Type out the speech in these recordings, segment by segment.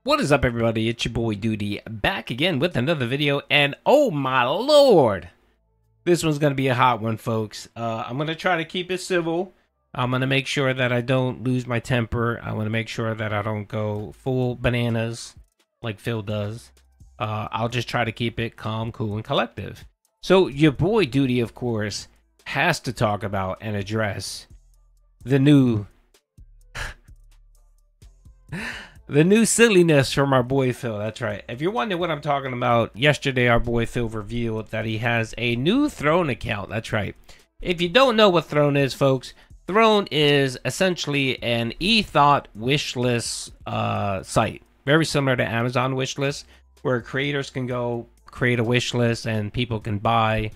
What is up, everybody? It's your boy Duty back again with another video, and oh my lord, this one's gonna be a hot one, folks. I'm gonna try to keep it civil. I'm gonna make sure that I don't lose my temper. I want to make sure that I don't go full bananas like Phil does. I'll just try to keep it calm, cool, and collective. So your boy Duty, of course, has to talk about and address the new silliness from our boy Phil. That's right. If you're wondering what I'm talking about, yesterday our boy Phil revealed that he has a new Throne account. That's right. If you don't know what Throne is, folks, Throne is essentially an E-Thot wishlist site. Very similar to Amazon wishlist, where creators can go create a wish list and people can buy.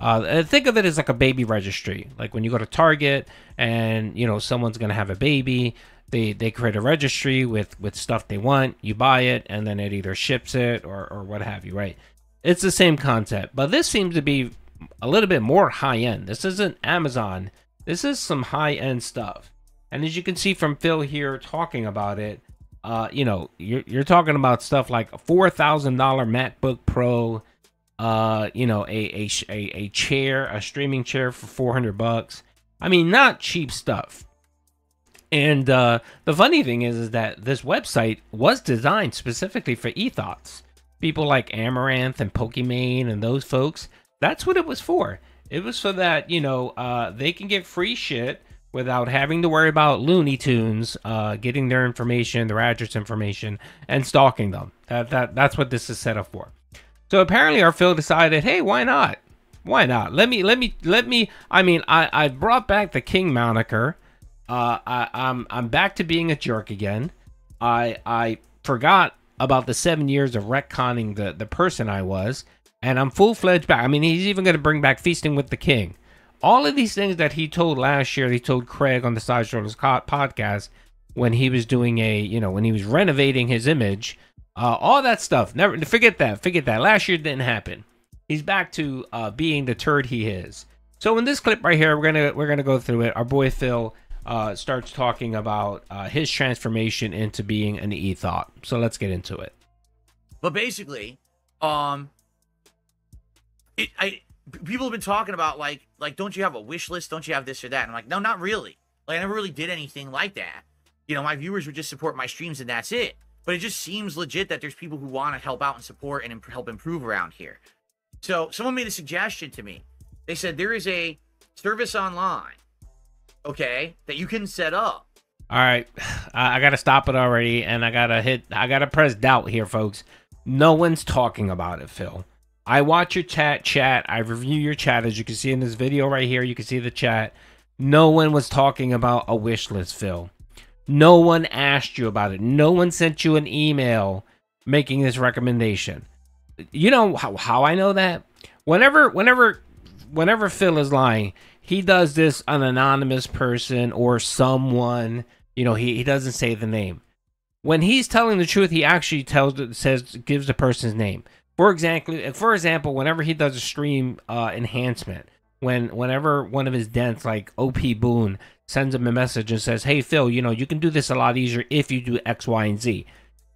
Think of it as like a baby registry. Like when you go to Target and, you know, someone's going to have a baby, they create a registry with stuff they want. You buy it and then it either ships it or what have you, right? It's the same concept, but this seems to be a little bit more high-end. This isn't Amazon. This is some high-end stuff. And as you can see from Phil here talking about it, you know, you're talking about stuff like a $4,000 MacBook Pro, you know, a chair, a streaming chair for $400. I mean, not cheap stuff. And the funny thing is that this website was designed specifically for E-Thots. People like Amaranth and Pokimane and those folks. That's what it was for. It was so that, you know, they can get free shit without having to worry about Looney Tunes getting their information, their address information, and stalking them. That's what this is set up for. So apparently our Phil decided, hey, why not? Why not? Let me. I mean, I brought back the King moniker. I'm back to being a jerk again. I forgot about the 7 years of retconning the person I was, and I'm full-fledged back. I mean, he's even going to bring back Feasting with the King. All of these things that he told last year, he told Craig on the Side Strollers podcast when he was doing when he was renovating his image, all that stuff. Never forget that. Last year didn't happen. He's back to being the turd he is. So in this clip right here, we're gonna go through it. Our boy Phil starts talking about his transformation into being an E-Thot. So let's get into it. But basically, people have been talking about like, don't you have a wish list? Don't you have this or that? And I'm like, no, not really. Like, I never really did anything like that. You know, my viewers would just support my streams and that's it. But it just seems legit that there's people who want to help out and support and help improve around here. So someone made a suggestion to me. They said there is a service online, okay, that you can set up. All right, I gotta stop it already, and I gotta press doubt here, folks. No one's talking about it, Phil. I watch your chat. I review your chat. As you can see in this video right here, you can see the chat. No one was talking about a wish list, Phil. No one asked you about it. No one sent you an email making this recommendation. You know how I know that? Whenever Phil is lying, he does this an anonymous person or someone. You know, he doesn't say the name. When he's telling the truth, he actually gives the person's name. For example, whenever he does a stream enhancement, whenever one of his dents like OP Boone sends him a message and says, hey Phil, you know, you can do this a lot easier if you do X, Y, and Z.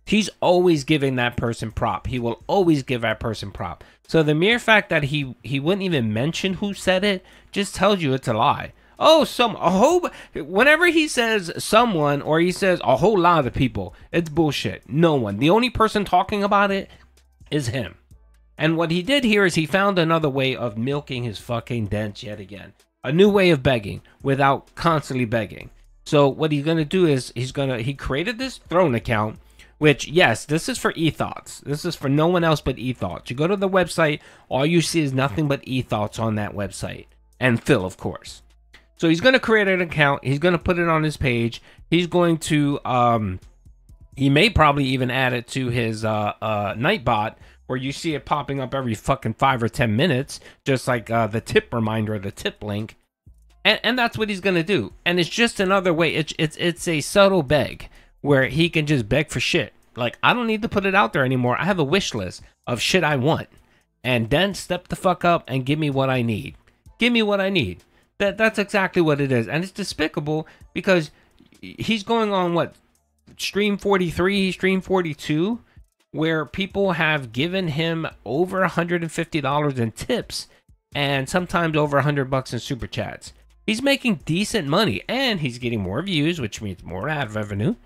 He's always giving that person prop. He will always give that person prop. So the mere fact that he wouldn't even mention who said it just tells you it's a lie. Oh, whenever he says someone or he says a whole lot of people, it's bullshit. No one. The only person talking about it is him. And what he did here is he found another way of milking his fucking dents yet again. A new way of begging without constantly begging. So what he's going to do is he created this Throne account, which, yes, this is for E-Thots. This is for no one else but E-Thots. You go to the website, all you see is nothing but E-Thots on that website. And Phil, of course. So he's going to create an account. He's going to put it on his page. He's going to, he may probably even add it to his Nightbot, where you see it popping up every fucking 5 or 10 minutes, just like the tip reminder, the tip link. And that's what he's going to do. And it's just another way. It's a subtle beg where he can just beg for shit. Like, I don't need to put it out there anymore. I have a wish list of shit I want. And then step the fuck up and give me what I need. Give me what I need. That's exactly what it is. And it's despicable because he's going on, what, Stream 43, Stream 42, where people have given him over $150 in tips and sometimes over $100 in super chats. He's making decent money and he's getting more views, which means more ad revenue.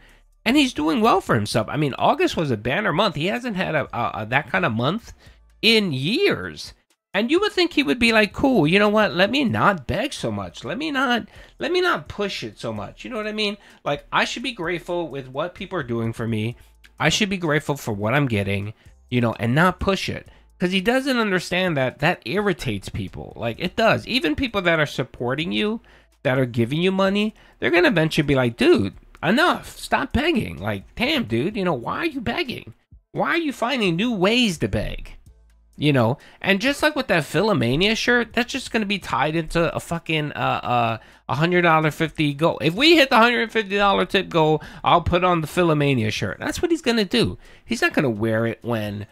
And he's doing well for himself. I mean, August was a banner month. He hasn't had that kind of month in years. And you would think he would be like, cool, you know what? Let me not beg so much. Let me not push it so much. You know what I mean? Like, I should be grateful with what people are doing for me. I should be grateful for what I'm getting, you know, and not push it. Because he doesn't understand that irritates people. Like, it does. Even people that are supporting you, that are giving you money, they're going to eventually be like, dude, enough. Stop begging. Like, damn, dude, you know, why are you begging? Why are you finding new ways to beg? You know, and just like with that Philomania shirt, that's just going to be tied into a fucking $100 50 goal. If we hit the $150 tip goal, I'll put on the Philomania shirt. That's what he's going to do. He's not going to wear it when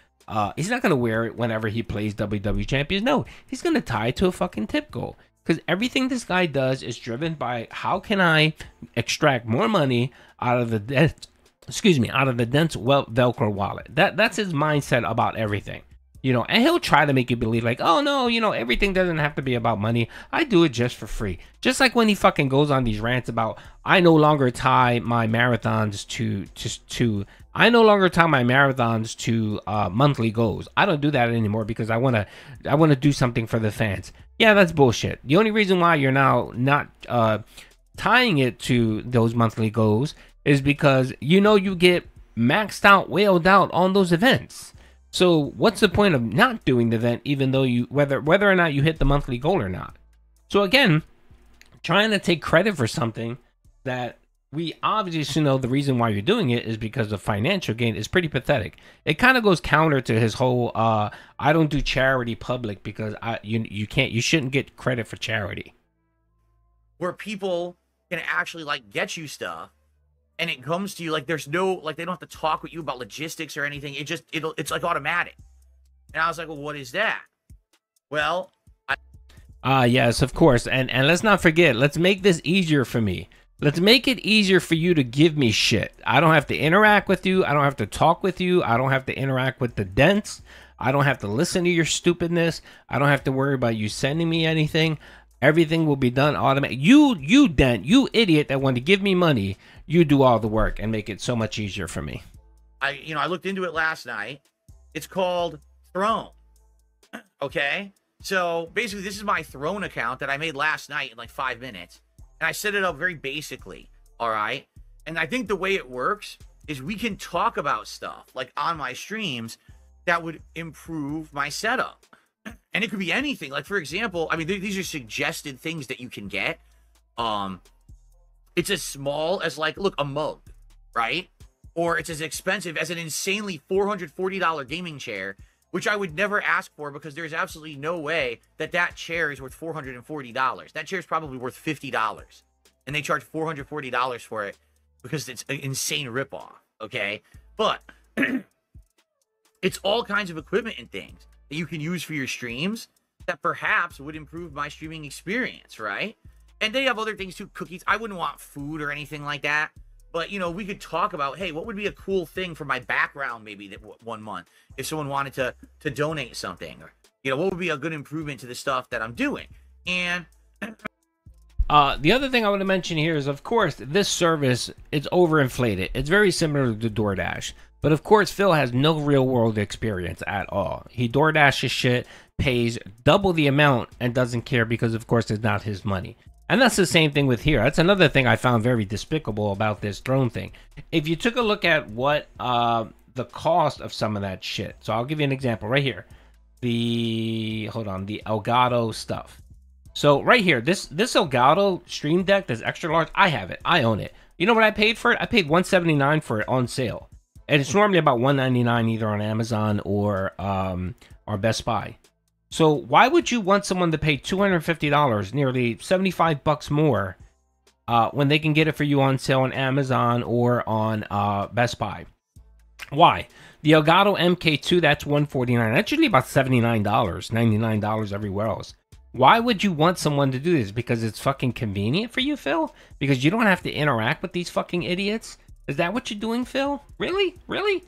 he's not going to wear it whenever he plays WWE Champions. No, he's going to tie it to a fucking tip goal. Because everything this guy does is driven by how can I extract more money out of the Dents Velcro wallet. That's his mindset about everything. You know, and he'll try to make you believe like, oh no, you know, everything doesn't have to be about money. I do it just for free. Just like when he fucking goes on these rants about, I no longer tie my marathons to monthly goals. I don't do that anymore because I want to do something for the fans. Yeah, that's bullshit. The only reason why you're now not tying it to those monthly goals is because you know you get maxed out, whaled out on those events. So what's the point of not doing the event, even though you whether or not you hit the monthly goal or not? So again, trying to take credit for something that we obviously know the reason why you're doing it is because of financial gain is pretty pathetic. It kind of goes counter to his whole I don't do charity public because you shouldn't get credit for charity. Where people can actually like get you stuff. And it comes to you like there's no, like they don't have to talk with you about logistics or anything. It's like automatic. And I was like, well, what is that? Well, yes, of course. And let's not forget, let's make this easier for me. Let's make it easier for you to give me shit. I don't have to interact with you. I don't have to talk with you. I don't have to interact with the Dents. I don't have to listen to your stupidness. I don't have to worry about you sending me anything. Everything will be done automatic. You Dent, you idiot that want to give me money, you do all the work and make it so much easier for me. I looked into it last night. It's called Throne. Okay? So basically this is my Throne account that I made last night in like 5 minutes. And I set it up very basically. All right? And I think the way it works is we can talk about stuff like on my streams that would improve my setup. And it could be anything. Like, for example, I mean, these are suggested things that you can get. It's as small as, like, look, a mug, right? Or it's as expensive as an insanely $440 gaming chair, which I would never ask for because there's absolutely no way that chair is worth $440. That chair is probably worth $50. And they charge $440 for it because it's an insane ripoff, okay? But it's all kinds of equipment and things that you can use for your streams that perhaps would improve my streaming experience, right? And they have other things too, cookies. I wouldn't want food or anything like that. But, you know, we could talk about, hey, what would be a cool thing for my background maybe that 1 month if someone wanted to donate something? Or, you know, what would be a good improvement to the stuff that I'm doing? And the other thing I want to mention here is, of course, this service is overinflated. It's very similar to DoorDash. But of course, Phil has no real world experience at all. He DoorDashes shit, pays double the amount, and doesn't care because, of course, it's not his money. And that's the same thing with here. That's another thing I found very despicable about this Throne thing. If you took a look at what the cost of some of that shit. So I'll give you an example right here. The Elgato stuff. So right here, this Elgato Stream Deck that's extra large, I have it. I own it. You know what I paid for it? I paid $179 for it on sale. And it's normally about $199 either on Amazon or Best Buy. So why would you want someone to pay $250, nearly $75 more, when they can get it for you on sale on Amazon or on Best Buy? Why? The Elgato MK2, that's $149. That's usually about $79, $99 everywhere else. Why would you want someone to do this? Because it's fucking convenient for you, Phil? Because you don't have to interact with these fucking idiots? Is that what you're doing, Phil? Really? Really?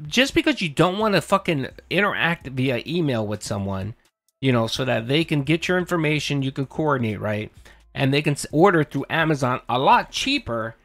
Just because you don't want to fucking interact via email with someone, you know, so that they can get your information, you can coordinate, right? And they can order through Amazon a lot cheaper.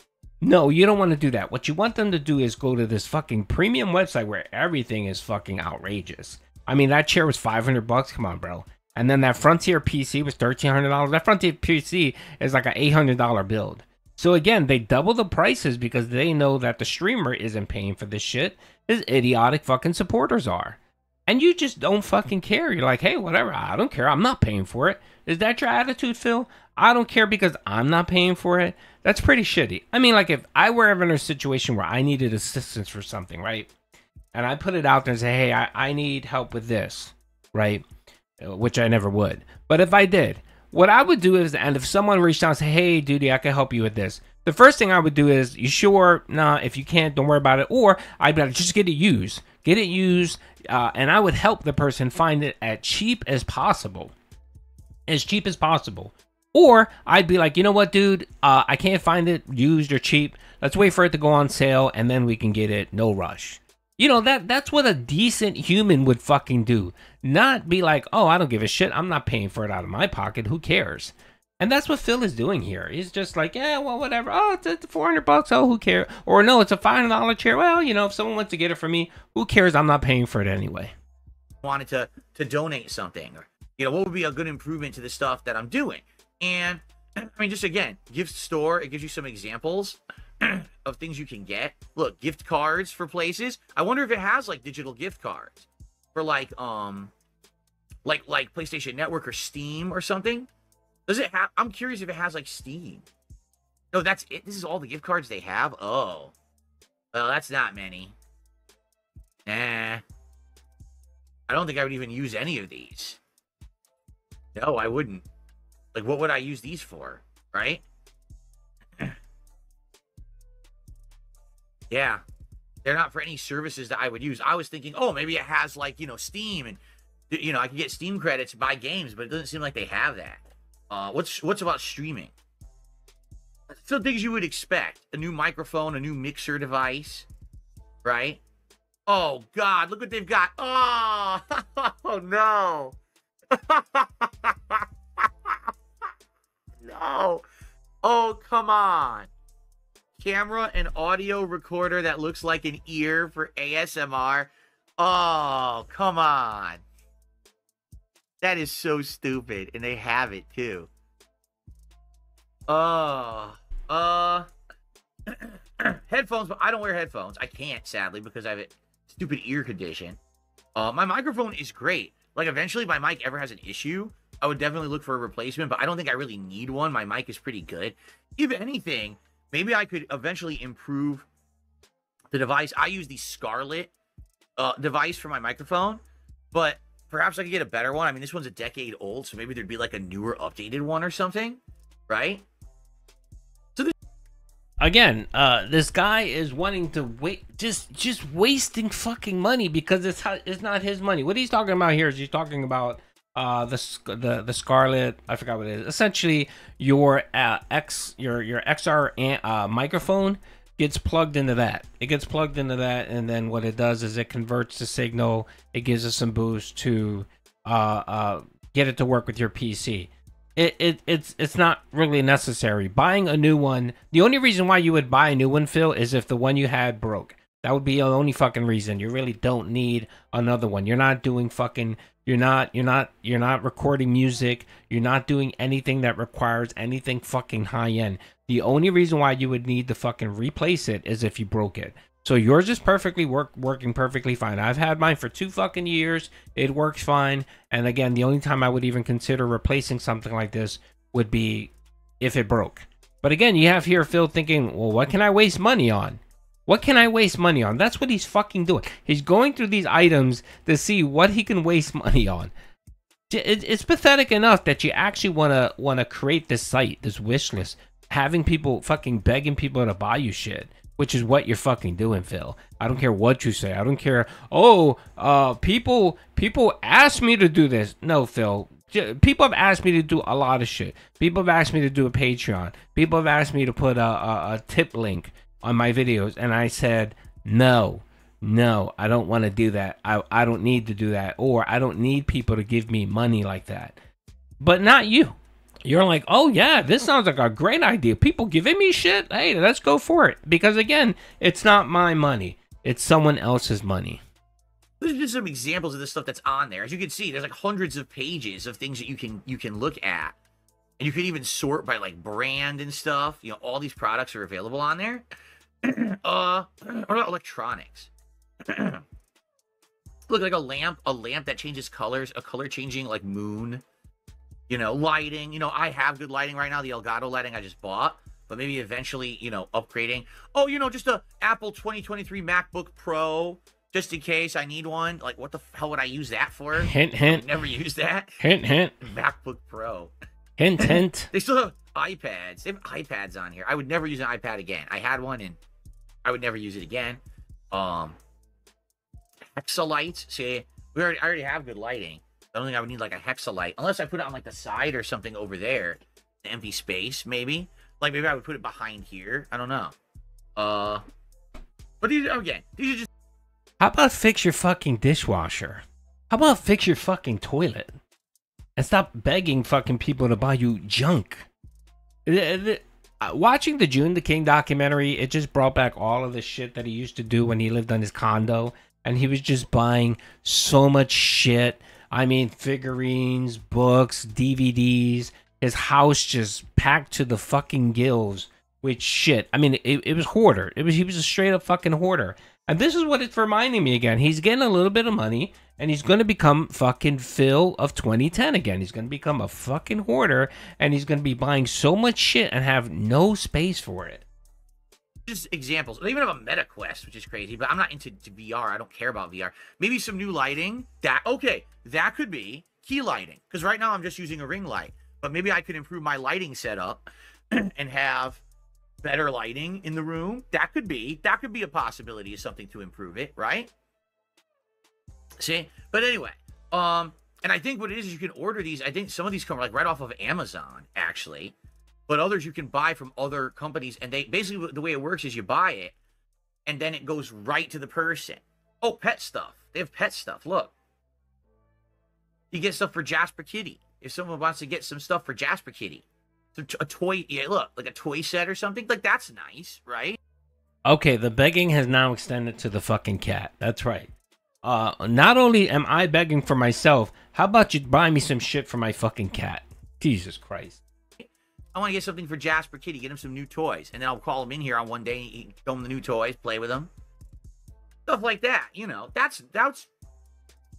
No, you don't want to do that. What you want them to do is go to this fucking premium website where everything is fucking outrageous. I mean, that chair was $500. Come on, bro. And then that Frontier PC was $1,300. That Frontier PC is like an $800 build. So again, they double the prices because they know that the streamer isn't paying for this shit. His idiotic fucking supporters are. And you just don't fucking care. You're like, hey, whatever. I don't care. I'm not paying for it. Is that your attitude, Phil? I don't care because I'm not paying for it. That's pretty shitty. I mean, like if I were ever in a situation where I needed assistance for something, right? And I put it out there and say, hey, I need help with this, right? Which I never would. But if I did, what I would do is, and if someone reached out and said, hey, dude, I can help you with this. The first thing I would do is, you sure? Nah, if you can't, don't worry about it. Or I'd be like, just get it used. Get it used. And I would help the person find it as cheap as possible. As cheap as possible. Or I'd be like, you know what, dude? I can't find it used or cheap. Let's wait for it to go on sale and then we can get it. No rush. You know, that's what a decent human would fucking do. Not be like, oh, I don't give a shit. I'm not paying for it out of my pocket. Who cares? And that's what Phil is doing here. He's just like, yeah, well, whatever. Oh, it's $400. Oh, who cares? Or no, it's a $500 chair. Well, you know, if someone wants to get it for me, who cares? I'm not paying for it anyway. Wanted to donate something, or you know, what would be a good improvement to the stuff that I'm doing? And I mean, just again, gift store. It gives you some examples of things you can get. Look, gift cards for places. I wonder if it has like digital gift cards for like PlayStation Network or Steam or something. Does it have? I'm curious if it has like Steam. No, that's it. This is all the gift cards they have. Oh, well, that's not many. Nah, I don't think I would even use any of these. No, I wouldn't. Like, what would I use these for? Right? Yeah. They're not for any services that I would use. I was thinking, oh, maybe it has, like, you know, Steam. And, you know, I can get Steam credits, buy games. But it doesn't seem like they have that. What's about streaming? Some things you would expect. A new microphone, a new mixer device. Right? Oh, God. Look what they've got. Oh, oh no. No. Oh, come on. Camera and audio recorder that looks like an ear for ASMR. Oh, come on. That is so stupid. And they have it too. Headphones, but I don't wear headphones. I can't, sadly, because I have a stupid ear condition. My microphone is great. Like, eventually, if my mic ever has an issue, I would definitely look for a replacement, but I don't think I really need one. My mic is pretty good. If anything, maybe I could eventually improve the device. I use the Scarlett device for my microphone, but perhaps I could get a better one. I mean, this one's a decade old, so maybe there'd be like a newer, updated one or something, right? Again, this guy is wanting to just wasting fucking money because it's not his money. What he's talking about here is he's talking about the Scarlett. I forgot what it is. Essentially, your XR microphone gets plugged into that. It gets plugged into that, and then what it does is it converts the signal. It gives us some boost to get it to work with your PC. It's not really necessary. Buying a new one, the only reason why you would buy a new one, Phil, is if the one you had broke. That would be the only fucking reason. You really don't need another one. You're not doing fucking, you're not recording music. You're not doing anything that requires anything fucking high end. The only reason why you would need to fucking replace it is if you broke it. So yours is perfectly working perfectly fine. I've had mine for 2 fucking years. It works fine. And again, the only time I would even consider replacing something like this would be if it broke. But again, you have here Phil thinking, well, what can I waste money on? What can I waste money on? That's what he's fucking doing. He's going through these items to see what he can waste money on. It's pathetic enough that you actually wanna create this site, this wish list, having people fucking begging people to buy you shit. Which is what you're fucking doing, Phil. I don't care what you say. I don't care. Oh, people ask me to do this. No, Phil. People have asked me to do a lot of shit. People have asked me to do a Patreon. People have asked me to put a tip link on my videos, and I said, no, I don't want to do that. I don't need to do that, or I don't need people to give me money like that. But not you. You're like, oh yeah, this sounds like a great idea. People giving me shit. Hey, let's go for it. Because again, it's not my money. It's someone else's money. These are just some examples of the stuff that's on there. As you can see, there's like hundreds of pages of things that you can look at. And you can even sort by like brand and stuff. You know, all these products are available on there. What about electronics? Look, like a lamp that changes colors, a color changing like moon. You know, lighting. You know, I have good lighting right now. The Elgato lighting I just bought. But maybe eventually, you know, upgrading. Oh, you know, just a Apple 2023 MacBook Pro. Just in case I need one. Like, what the hell would I use that for? Hint, hint. I've never used that. Hint, hint. MacBook Pro. Hint, hint. They still have iPads. They have iPads on here. I would never use an iPad again. I had one and I would never use it again. Hexalights. See, I already have good lighting. I don't think I would need like a hexalight unless I put it on like the side or something over there. An empty space, maybe. Like maybe I would put it behind here. I don't know. But these again, these are just. How about fix your fucking dishwasher? How about fix your fucking toilet? And stop begging fucking people to buy you junk. Watching the June the King documentary, it just brought back all of the shit that he used to do when he lived on his condo. And he was just buying so much shit. I mean, figurines, books, DVDs. His house just packed to the fucking gills with shit. I mean, it was hoarder. He was a straight up fucking hoarder. And this is what it's reminding me again. He's getting a little bit of money, and he's going to become fucking Phil of 2010 again. He's going to become a fucking hoarder, and he's going to be buying so much shit and have no space for it. Just examples. They even have a Meta Quest, which is crazy, but I'm not into VR. I don't care about VR. Maybe some new lighting. That could be key lighting. Because right now I'm just using a ring light. But maybe I could improve my lighting setup and have better lighting in the room. That could be a possibility of something to improve it, right? See? But anyway, and I think what it is you can order these. I think some of these come like right off of Amazon, actually. But others you can buy from other companies. And they basically, the way it works is you buy it, and then it goes right to the person. Oh, pet stuff. They have pet stuff. Look. You get stuff for Jasper Kitty. If someone wants to get some stuff for Jasper Kitty. So a toy, yeah, look, like a toy set or something. Like, that's nice, right? Okay, the begging has now extended to the fucking cat. That's right. Not only am I begging for myself, how about you buy me some shit for my fucking cat? Jesus Christ. I want to get something for Jasper Kitty, get him some new toys. And then I'll call him in here on one day, show him the new toys, play with them. Stuff like that, you know. That's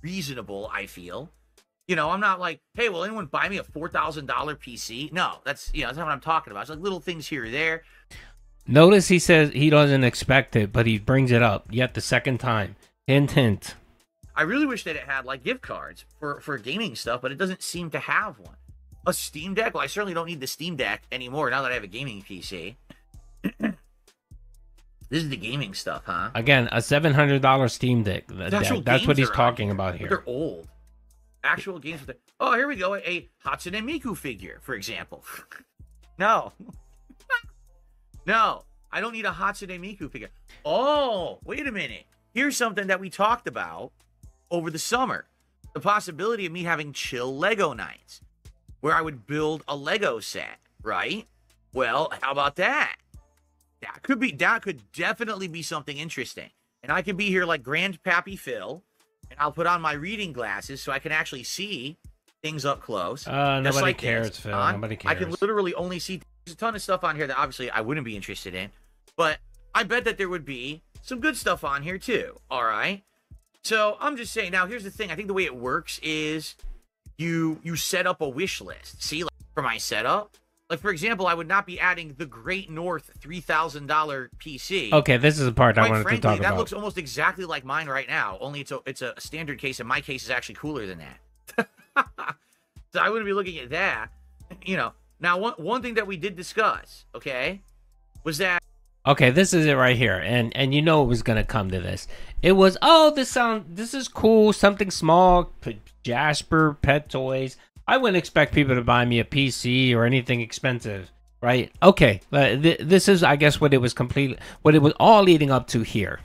reasonable, I feel. You know, I'm not like, hey, will anyone buy me a $4,000 PC? No, that's not what I'm talking about. It's like little things here or there. Notice he says he doesn't expect it, but he brings it up yet the second time. Hint, hint. I really wish that it had like gift cards for gaming stuff, but it doesn't seem to have one. A Steam Deck? Well, I certainly don't need the Steam Deck anymore now that I have a gaming PC. This is the gaming stuff, huh? Again, a $700 Steam Deck. That's what he's talking about here. They're old. Actual games. Oh, here we go. A Hatsune Miku figure, for example. No. No. I don't need a Hatsune Miku figure. Oh, wait a minute. Here's something that we talked about over the summer. The possibility of me having chill Lego nights. Where I would build a Lego set, right? Well, how about that? That could definitely be something interesting. And I could be here like Grandpappy Phil. And I'll put on my reading glasses so I can actually see things up close. Nobody like cares, Phil. Nobody cares. I can literally only see. There's a ton of stuff on here that obviously I wouldn't be interested in. But I bet that there would be some good stuff on here too. All right. So I'm just saying. Now, here's the thing. I think the way it works is you set up a wish list. See, like for my setup. Like, for example, I would not be adding the Great North $3,000 PC. Okay, this is the part I wanted to talk about. That looks almost exactly like mine right now, only it's a standard case, and my case is actually cooler than that. So I wouldn't be looking at that. You know, now one thing that we did discuss, okay, was that... Okay, this is it right here, and you know it was going to come to this. It was, oh, this is cool, something small, Jasper, pet toys... I wouldn't expect people to buy me a PC or anything expensive. right? Okay, this is, I guess, what it was all leading up to here.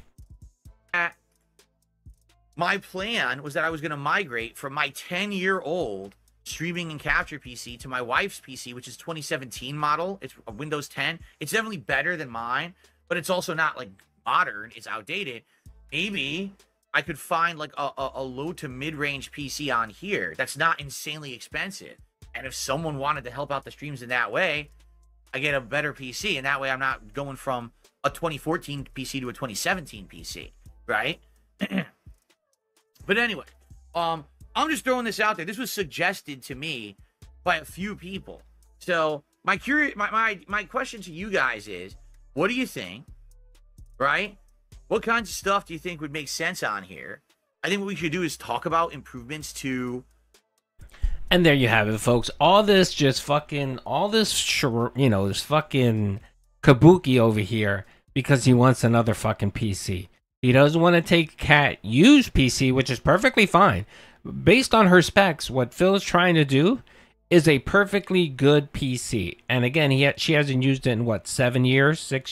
My plan was that I was going to migrate from my 10-year-old streaming and capture PC to my wife's PC, which is 2017 model. It's a Windows 10. It's definitely better than mine, but it's also not like modern. It's outdated. Maybe I could find like a low to mid-range PC on here that's not insanely expensive. And if someone wanted to help out the streams in that way, I get a better PC. And that way I'm not going from a 2014 PC to a 2017 PC, right? But anyway, I'm just throwing this out there. This was suggested to me by a few people. So my question to you guys is, what do you think, right? What kinds of stuff do you think would make sense on here? I think what we should do is talk about improvements to... And there you have it, folks. All this just fucking, this fucking kabuki over here because he wants another fucking PC. He doesn't want to take Cat used PC, which is perfectly fine. Based on her specs, what Phil is trying to do is a perfectly good PC. And again, she hasn't used it in what, 6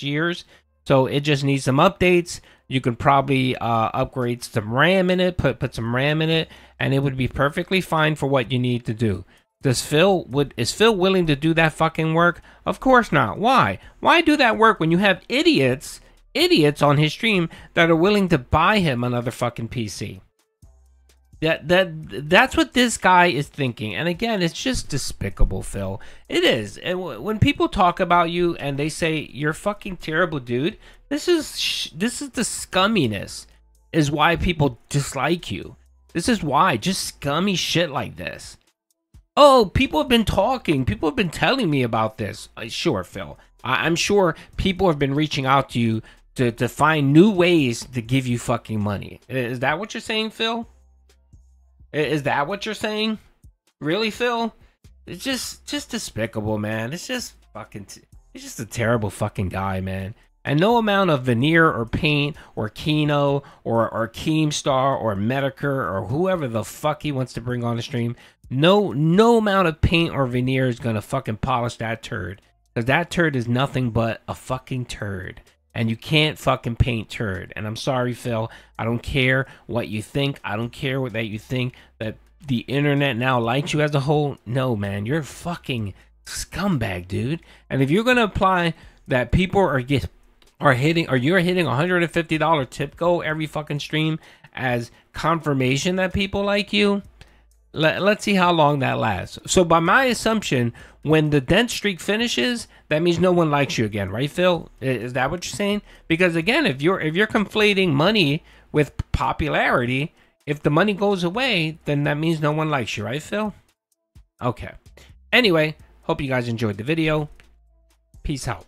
years? So it just needs some updates. You could probably upgrade some RAM in it, put some RAM in it, and it would be perfectly fine for what you need to do. Is Phil willing to do that fucking work? Of course not. Why? Why do that work when you have idiots on his stream that are willing to buy him another fucking PC? That's what this guy is thinking. And again, it's just despicable, Phil. It is. And when people talk about you and they say you're a fucking terrible dude, this is the scumminess is why people dislike you. This is why, just scummy shit like this. Oh, people have been talking. People have been telling me about this. Sure, Phil. I'm sure people have been reaching out to you to find new ways to give you fucking money. Is that what you're saying, Phil? Is that what you're saying? Really, Phil? It's just despicable, man. It's just fucking... He's just a terrible fucking guy, man. And no amount of veneer or paint or Kino or Keemstar or Medicare or whoever the fuck he wants to bring on the stream, no amount of paint or veneer is gonna fucking polish that turd. Because that turd is nothing but a fucking turd. And you can't fucking paint turd. And I'm sorry, Phil. I don't care what you think. I don't care that you think that the internet now likes you as a whole. No, man. You're a fucking scumbag, dude. And if you're going to apply that people are hitting, or you're hitting $150 tip goal every fucking stream as confirmation that people like you, let's see how long that lasts. So by my assumption, when the Dents streak finishes, that means no one likes you again, right, Phil? Is that what you're saying? Because again, if you're conflating money with popularity, if the money goes away, then that means no one likes you, right, Phil? Okay. Anyway, hope you guys enjoyed the video. Peace out.